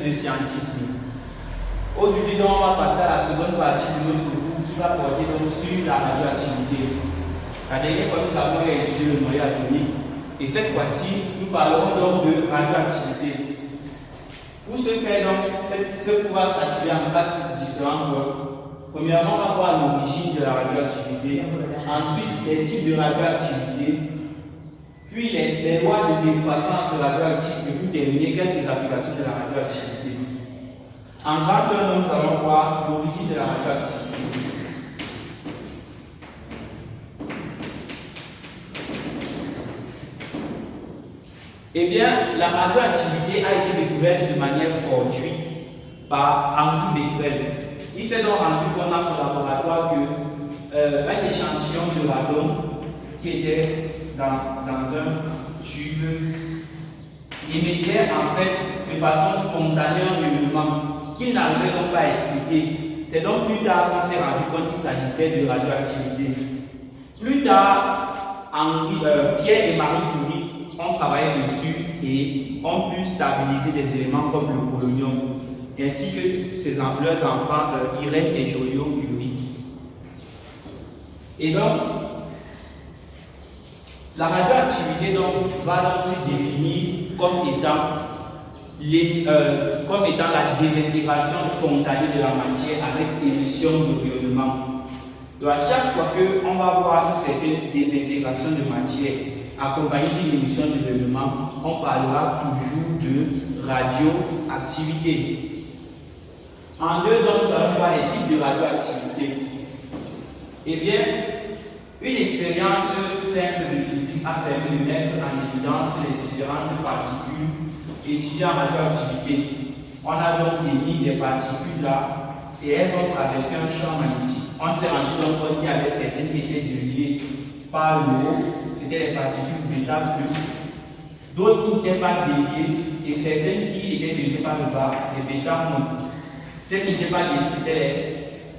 de scientisme. Aujourd'hui, on va passer à la seconde partie de notre cours qui va porter donc sur la radioactivité. La dernière fois, nous avons étudié le noyau atomique et cette fois-ci, nous parlerons donc de radioactivité. Pour ce faire, donc, ce cours va s'articuler en 4 différents blocs. Premièrement, on va voir l'origine de la radioactivité, ensuite les types de radioactivité, puis les lois de décroissance radioactive et pour terminer quelques applications de la radioactivité. En grande termes, nous allons voir l'origine de la radioactivité. Eh bien, la radioactivité a été découverte de manière fortuite par Henri Becquerel. Il s'est donc rendu compte dans son laboratoire qu'un échantillon de radon qui était dans un tube émettait en fait de façon spontanée un rayonnement qu'il n'arrivait donc pas à expliquer. C'est donc plus tard qu'on s'est rendu compte qu'il s'agissait de radioactivité. Plus tard, Pierre et Marie Curie ont travaillé dessus et ont pu stabiliser des éléments comme le polonium, ainsi que leurs enfants Irène et Joliot-Curie. Et donc, la radioactivité va donc se définir comme étant la désintégration spontanée de la matière avec émission de rayonnement. Donc, à chaque fois qu'on va voir une certaine désintégration de matière accompagnée d'une émission de rayonnement, on parlera toujours de radioactivité. En deux, donc, nous allons voir les types de radioactivité. Eh bien, une expérience simple de physique a permis de mettre en évidence les différentes particules étudiées en radioactivité. On a donc émis des particules là et elles vont traverser un champ magnétique. On s'est rendu compte qu'il y avait certaines qui étaient déviées par le haut, c'était les particules bêta plus, d'autres qui n'étaient pas déviées et certaines qui étaient déviées par le bas, les bêta moins. Celles qui n'étaient pas déviées,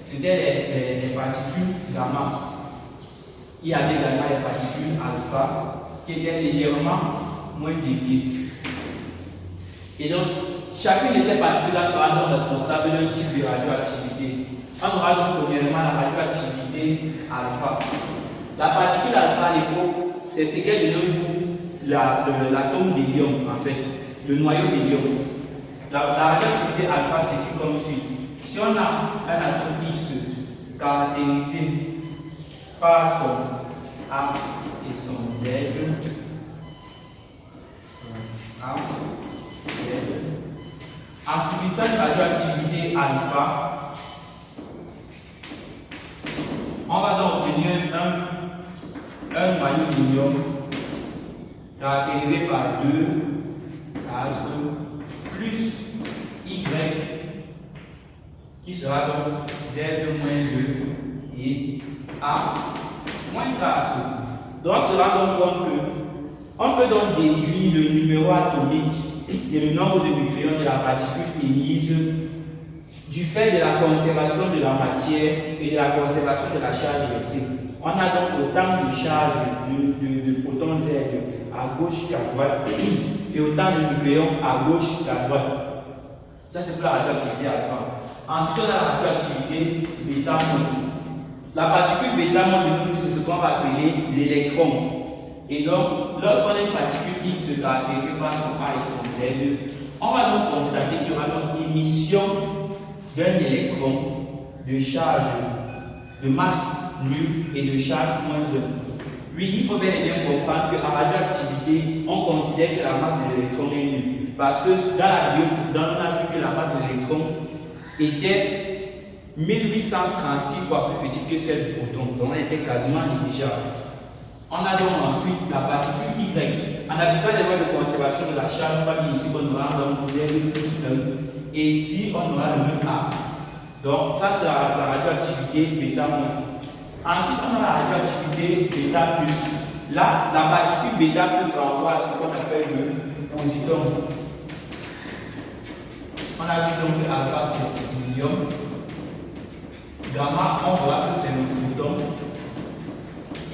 c'était les particules gamma. Il y avait également les particules alpha qui étaient légèrement moins déviées. Et donc, chacune de ces particules-là sera donc responsable d'un type de radioactivité. On aura donc premièrement la radioactivité alpha. La particule alpha à l'époque, c'est ce qu'est de nos jours l'atome d'hélium, en fait, le noyau d'hélium. La radioactivité alpha s'écrit comme suit. Si on a un atome X caractérisé par son A et son Z, en subissant une radioactivité alpha, on va donc obtenir un noyau d'hélium caractérisé par 2, 4, plus Y, qui sera donc Z-2 et A-4. Donc, on se rend donc compte qu'on peut donc déduire le numéro atomique et le nombre de nucléons de la particule émise du fait de la conservation de la matière et de la conservation de la charge électrique. On a donc autant de charges de protons Z à gauche qu'à droite et autant de nucléons à gauche qu'à droite. Ça, c'est pour la radioactivité alpha. Ensuite, on a la radioactivité bêta. La particule bêta, c'est ce qu'on va appeler l'électron. Et donc, lorsqu'on a une particule X caractérisée par son A et son Z, on va donc constater qu'il y aura donc émission d'un électron de charge de masse nulle et de charge moins 1. Oui, il faut bien comprendre qu'en radioactivité, on considère que la masse de l'électron est nulle. Parce que dans la vidéo précédente, on a vu que la masse de l'électron était 1836 fois plus petite que celle du proton. Donc, elle était quasiment négligeable. On a donc ensuite la particule Y. En appliquant les lois de conservation de la charge, on va dire ici qu'on aura donc Z plus 1. Et ici, on aura le même A. Donc, ça, c'est la radioactivité bêta moins. Ensuite, on a la radioactivité bêta plus. Là, la particule bêta plus renvoie à ce qu'on appelle le positon. On a vu donc que alpha c'est l'hélium. Gamma, on voit que c'est le photon.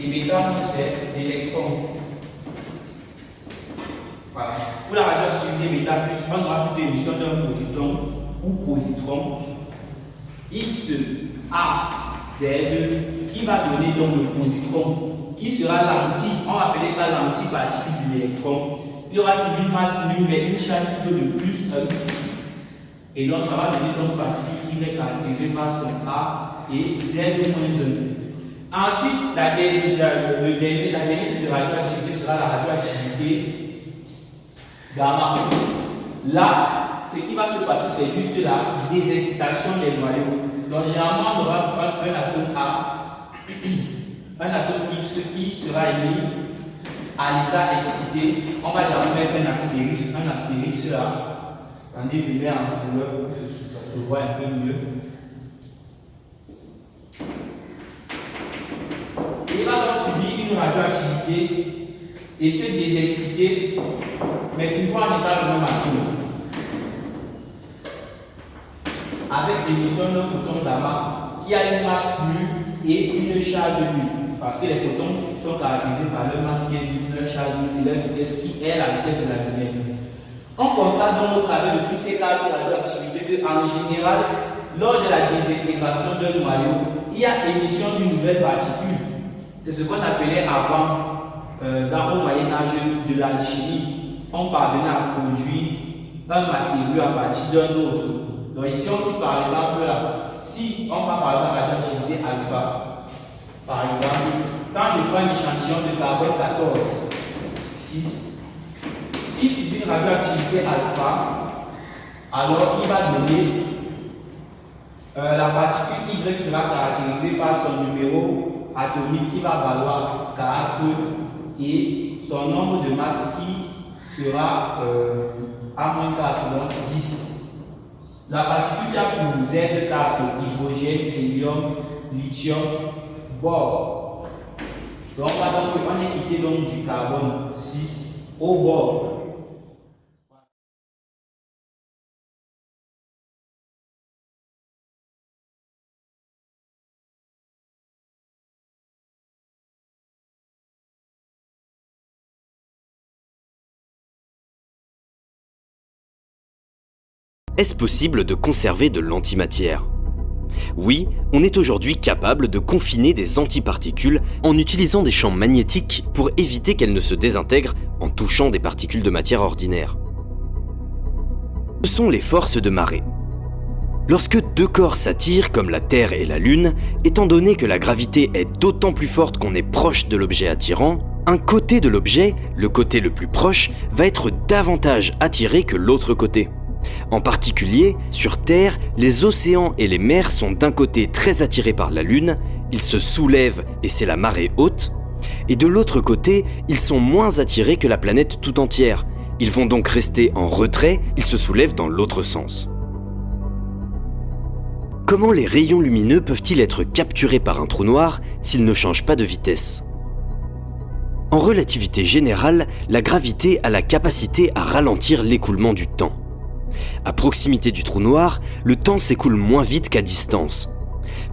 Et bêta, c'est l'électron. Voilà. Pour la radioactivité activité bêta plus, on aura plutôt émission d'un positron ou positron X, A, Z qui va donner donc le positron qui sera l'anti, on va appeler ça l'antiparticule de l'électron. Il y aura toujours une masse nulle mais une charge plutôt de plus 1. Et donc ça va donner donc particule Y caractérisée par son A et Z moins 1. Ensuite, la dernière de radioactivité sera la radioactivité gamma. Là, ce qui va se passer, c'est juste la désexcitation des noyaux. Donc, généralement, on aura un atome A, un atome X qui sera émis à l'état excité. On va généralement mettre un astérix là. Attendez, je mets en couleur pour que ça se voit un peu mieux. Il va donc subir une radioactivité et se désexciter, mais toujours en état de même atome. Avec l'émission d'un photon gamma qui a une masse nulle et une charge nulle. Parce que les photons sont caractérisés par leur masse qui est nulle, leur charge nulle et leur vitesse qui est la vitesse de la lumière. On constate donc au travers de tous ces cas de radioactivité qu'en général, lors de la désintégration d'un noyau, il y a émission d'une nouvelle particule. C'est ce qu'on appelait avant, dans le Moyen-Âge, de l'alchimie. On parvenait à produire un matériau à partir d'un autre. Donc ici, on dit par exemple, là, si on va par exemple à la radioactivité alpha, par exemple, quand je prends un échantillon de carbone 14, 6, si c'est une radioactivité alpha, alors il va donner la particule Y sera caractérisée par son numéro atomique qui va valoir 4 et son nombre de masse qui sera A-4, donc 10. La particule qui a pour Z4, hydrogène, hélium, lithium, bore. Donc on est quitté donc du carbone 6 au bord. Est-ce possible de conserver de l'antimatière? Oui, on est aujourd'hui capable de confiner des antiparticules en utilisant des champs magnétiques pour éviter qu'elles ne se désintègrent en touchant des particules de matière ordinaire. Ce sont les forces de marée. Lorsque deux corps s'attirent, comme la Terre et la Lune, étant donné que la gravité est d'autant plus forte qu'on est proche de l'objet attirant, un côté de l'objet, le côté le plus proche, va être davantage attiré que l'autre côté. En particulier, sur Terre, les océans et les mers sont d'un côté très attirés par la Lune, ils se soulèvent et c'est la marée haute, et de l'autre côté, ils sont moins attirés que la planète tout entière. Ils vont donc rester en retrait, ils se soulèvent dans l'autre sens. Comment les rayons lumineux peuvent-ils être capturés par un trou noir s'ils ne changent pas de vitesse? En relativité générale, la gravité a la capacité à ralentir l'écoulement du temps. À proximité du trou noir, le temps s'écoule moins vite qu'à distance.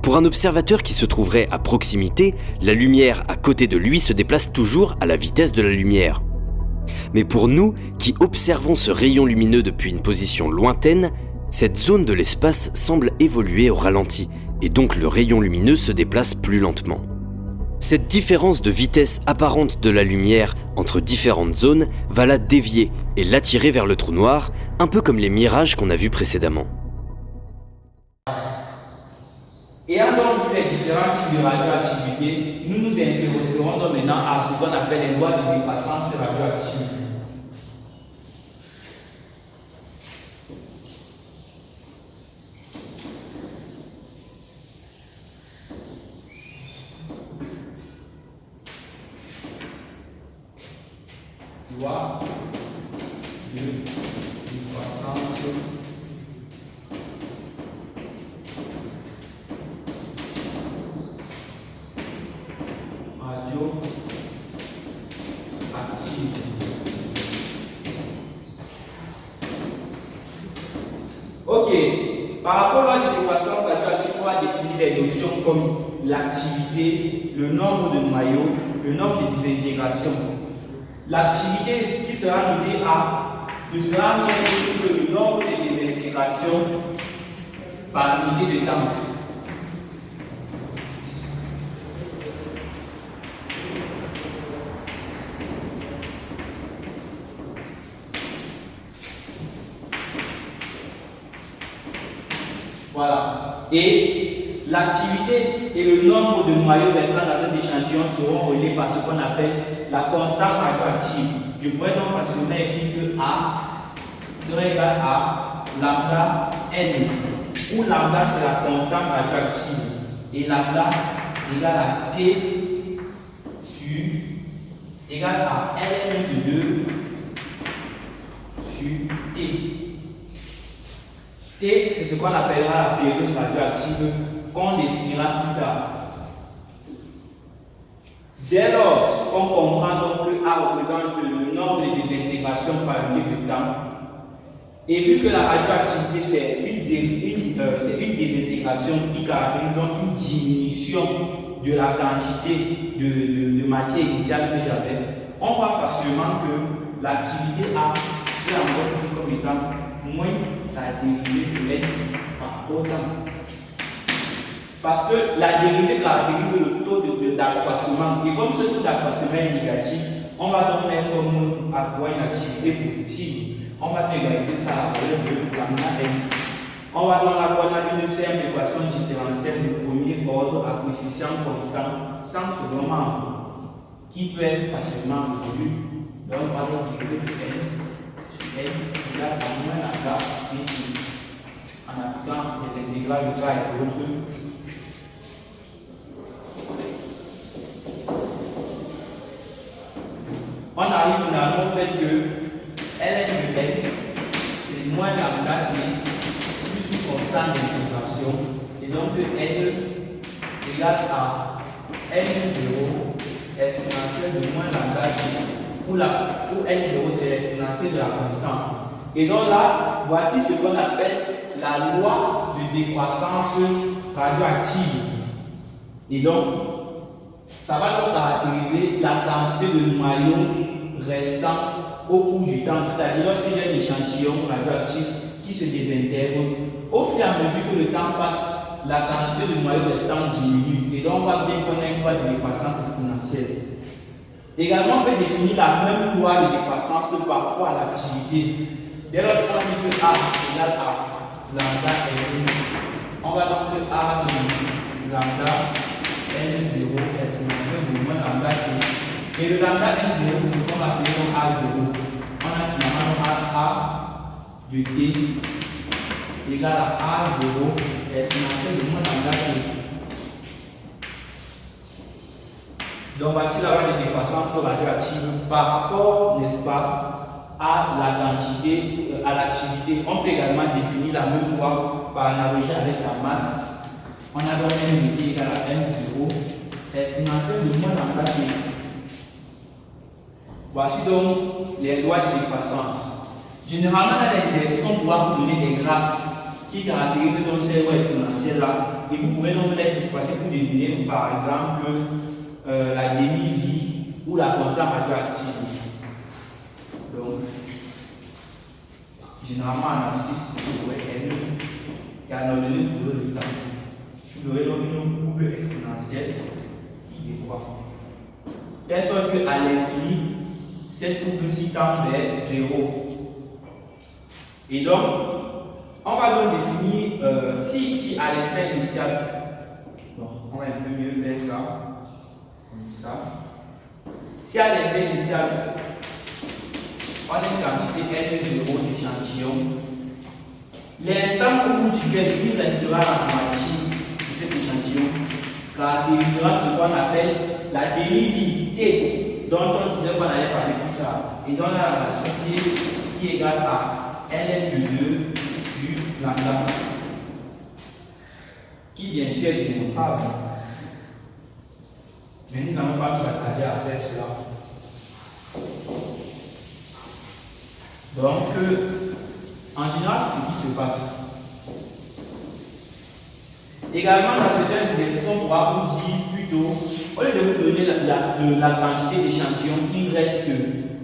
Pour un observateur qui se trouverait à proximité, la lumière à côté de lui se déplace toujours à la vitesse de la lumière. Mais pour nous, qui observons ce rayon lumineux depuis une position lointaine, cette zone de l'espace semble évoluer au ralenti, et donc le rayon lumineux se déplace plus lentement. Cette différence de vitesse apparente de la lumière entre différentes zones va la dévier et l'attirer vers le trou noir, un peu comme les mirages qu'on a vus précédemment. Et en donc vu les différents types de radioactivité, nous nous intéresserons donc maintenant à ce qu'on appelle les lois de dépassance radioactive. Loi de décroissance radioactive. Ok, par rapport à la décroissance radioactive, on va définir les notions comme l'activité, le nombre de noyaux, le nombre de désintégrations. L'activité qui sera notée A ne sera rien d'autre que le nombre de désintégrations par unité de temps. Voilà. Et l'activité et le nombre de noyaux restants dans un échantillon seront reliés par ce qu'on appelle la constante radioactive. Je pourrais donc facilement écrire que A serait égal à lambda N, où lambda c'est la constante radioactive et lambda égale à T sur égale à Ln de 2 sur T. T, c'est ce qu'on appellera la période radioactive qu'on définira plus tard. Dès lors qu'on comprend donc que A représente le nombre de désintégrations par unité de temps, et vu que la radioactivité c'est une désintégration qui caractérise donc une diminution de la quantité de matière initiale que j'avais, on voit facilement que l'activité A est encore suivie comme étant moins la dérivée de N par autant. Parce que la dérivée caractérise le taux d'accroissement. Et comme ce taux d'accroissement est négatif, on va donc mettre au moins à avoir une activité positive. On va égaliser ça à la valeur de lambda N. On va donc avoir une simple équation différentielle de premier ordre à coefficient constant sans second membre qui peut être facilement résolu. Donc on va donc dériver de N sur N égale à moins lambda dt en appliquant les intégrales de part et d'autre. On arrive finalement au fait que Ln de N, c'est moins lambda d plus une constante d'intégration. Et donc N égale à N0 exponentielle de moins lambda d, où N0 c'est l'exponentielle de la constante. Et donc là, voici ce qu'on appelle la loi de décroissance radioactive. Et donc, ça va donc caractériser la quantité de noyaux restants au cours du temps. C'est-à-dire lorsque j'ai un échantillon radioactif qui se désintègre, au fur et à mesure que le temps passe, la quantité de noyaux restants diminue. Et donc on va bien connaître une loi de décroissance exponentielle. Également, on peut définir la même loi de décroissance par rapport à l'activité. Dès lors qu'on dit que A égale à lambda N, on va donc que A de lambda N0 exponentielle de moins lambda T. Et le lambda N0, c'est ce qu'on va appeler comme A0. On a finalement A de T égale à A0 exponentielle de moins lambda T. Donc voici la loi de décroissance radioactive par rapport, n'est-ce pas, à la quantité, à l'activité. On peut également définir la même loi par analogie avec la masse. On a donc N de T égale à M0 exponentielle de moins lambda T. Voici donc les lois de décroissance. Généralement, dans les exercices, on pourra vous donner des graphes qui caractérisent donc ces lois exponentielles-là. Et vous pouvez donc les exploiter pour deviner, par exemple, la demi-vie ou la constante radioactive. Donc, généralement, en abscisse, vous aurez N et à l'ordonnée, vous aurez le temps. Vous aurez donc une courbe exponentielle qui décroît. Telle sorte qu'à l'infini, cette courbe-ci tend vers 0. Et donc, on va donc définir, si ici à l'instant initial, bon, on va un peu mieux faire ça, comme ça. Si à l'instant initial, on a une quantité N0 d'échantillon, l'instant au bout duquel il restera la moitié de cet échantillon caractérisera ce qu'on appelle la demi-vie T, dont on disait qu'on allait parler plus tard, et dont la relation T qui est égale à Ln de 2 sur lambda, qui bien sûr est démontrable. Mais nous n'allons pas nous attarder à faire cela. Donc, en général, c'est ce qui se passe. Également, dans certains exercices, on pourra vous dire plutôt, au lieu de vous donner la quantité d'échantillons qui reste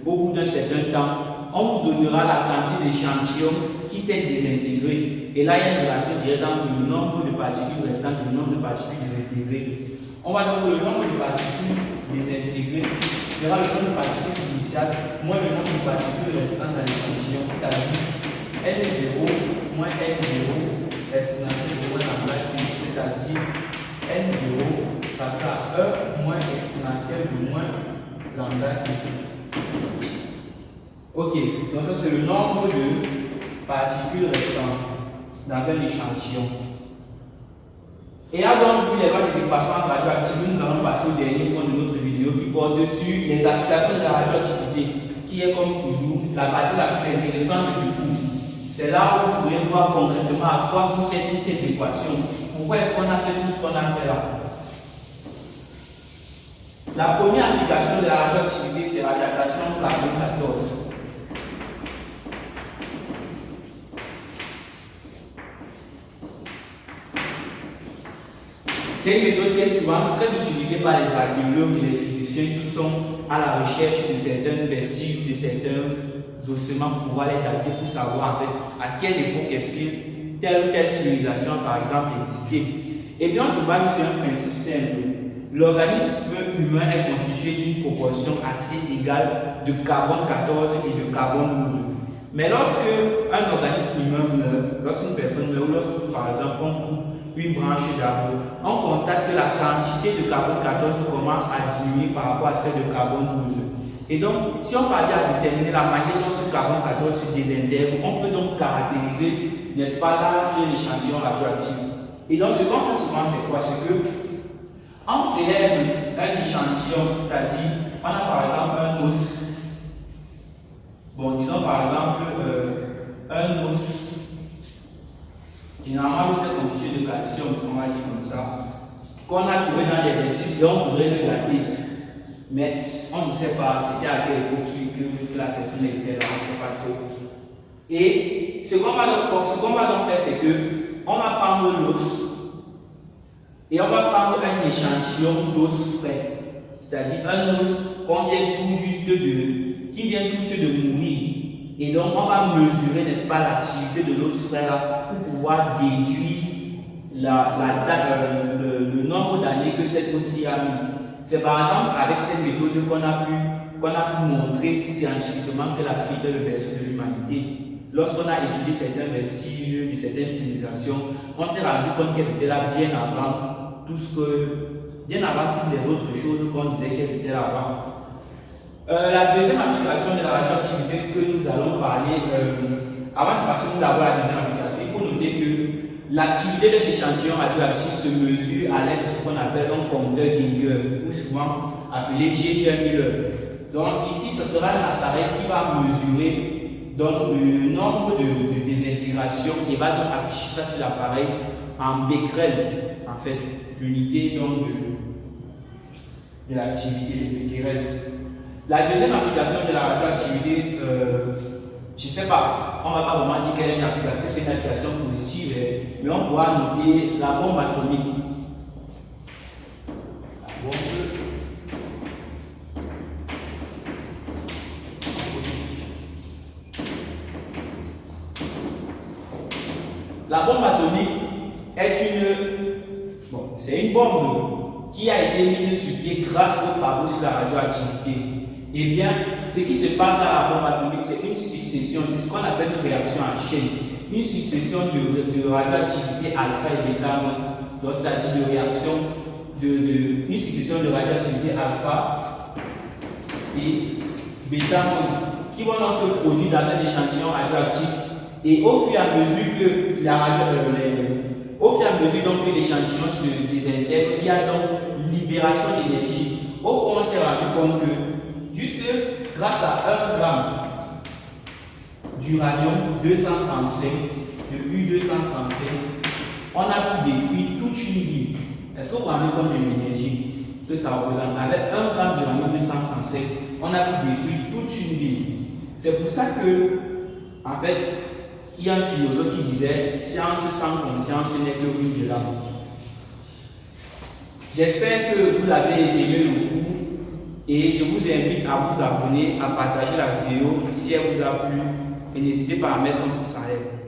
au bout d'un certain temps, on vous donnera la quantité d'échantillons qui s'est désintégré. Et là, il y a une relation directe entre le nombre de particules restantes et le nombre de particules désintégrées. On va dire que le nombre de particules désintégrées sera le nombre de particules initiales moins le nombre de particules restantes dans l'échantillon, c'est-à-dire N0 moins N0 exponentielle de moins lambda t, c'est-à-dire N0 facteur à 1 moins exponentielle de moins lambda t. Ok, donc ça c'est le nombre de particules restantes dans un échantillon. Et avant vu les lois de décroissance radioactive, nous allons passer au dernier point de notre vidéo qui porte dessus les applications de la radioactivité, qui est comme toujours la partie la plus intéressante du cours. C'est là où vous pourrez voir concrètement à quoi vous servent toutes ces équations. Pourquoi est-ce qu'on a fait tout ce qu'on a fait là? La première application de la radioactivité, c'est la radiation carbone 14. C'est une méthode qui est souvent très utilisée par les radiologues et les physiciens qui sont à la recherche de certains vestiges, de certains ossements pour pouvoir les dater, pour savoir en fait à quelle époque est-ce que telle ou telle civilisation par exemple existait. Et bien on se base sur un principe simple. L'organisme humain est constitué d'une proportion assez égale de carbone 14 et de carbone 12. Mais lorsque un organisme humain meurt, lorsqu'une personne meurt ou lorsque par exemple on coupe une branche d'arbre, on constate que la quantité de carbone 14 commence à diminuer par rapport à celle de carbone 12. Et donc, si on parvient à déterminer la manière dont ce carbone 14 se désintègre, on peut donc caractériser, n'est-ce pas, l'âge de l'échantillon radioactif. Et donc, ce qu'on fait souvent, c'est quoi? C'est que on prélève un échantillon, c'est-à-dire, on a par exemple un os. Bon, disons par exemple un os. Généralement, l'os est constitué de calcium, on va dire comme ça, qu'on a trouvé dans les vestiges et on voudrait le garder. Mais on ne sait pas c'était à quelle époque que la personne était là, on ne sait pas trop. Et ce qu'on va donc faire, c'est qu'on va prendre l'os et on va prendre un échantillon d'os frais. C'est-à-dire un os qui vient tout juste de mourir. Et donc, on va mesurer, n'est-ce pas, l'activité de l'os frais là pour pouvoir déduire le nombre d'années que cet os a mis. C'est par exemple avec cette méthode qu'on a pu montrer scientifiquement que l'Afrique est le berceau de l'humanité. Lorsqu'on a étudié certains vestiges de certaines civilisations, on s'est rendu compte qu'elles étaient là bien avant toutes les autres choses qu'on disait qu'elles étaient là avant. La deuxième application de la radioactivité que nous allons parler, avant de passer d'abord à la deuxième application, il faut noter que l'activité d'un échantillon radioactif se mesure à l'aide de ce qu'on appelle un compteur Geiger, ou souvent appelé Geiger-Müller. Donc ici, ce sera un appareil qui va mesurer donc, le nombre de désintégrations et va donc afficher ça sur l'appareil en becquerel, en fait, l'unité donc de l'activité de becquerel. La deuxième application de la radioactivité, je ne sais pas, on ne va pas vraiment dire qu'elle est une application positive, mais on pourra noter la bombe atomique. La bombe atomique c'est une bombe qui a été mise sur pied grâce aux travaux sur la radioactivité. Eh bien, ce qui se passe dans la bombe atomique, c'est une succession, c'est ce qu'on appelle une réaction en chaîne. Une succession de radioactivité alpha et bêta, c'est-à-dire de réaction, une succession de radioactivité alpha et bêta qui vont donc se produire dans un échantillon radioactif. Et au fur et à mesure que que l'échantillon se désintègre, il y a donc libération d'énergie. Au point, on s'est rendu compte que juste grâce à 1 gramme d'uranium 235, de U235, on a pu détruire toute une ville. Est-ce que vous vous rendez compte de l'énergie que ça représente? Avec 1 gramme d'uranium 235, on a pu détruire toute une ville. C'est pour ça que, en fait, il y a un philosophe qui disait science sans conscience n'est que une de l'âme. J'espère que vous avez aimé le cours Et je vous invite à vous abonner, à partager la vidéo si elle vous a plu et n'hésitez pas à mettre un pouce en l'air.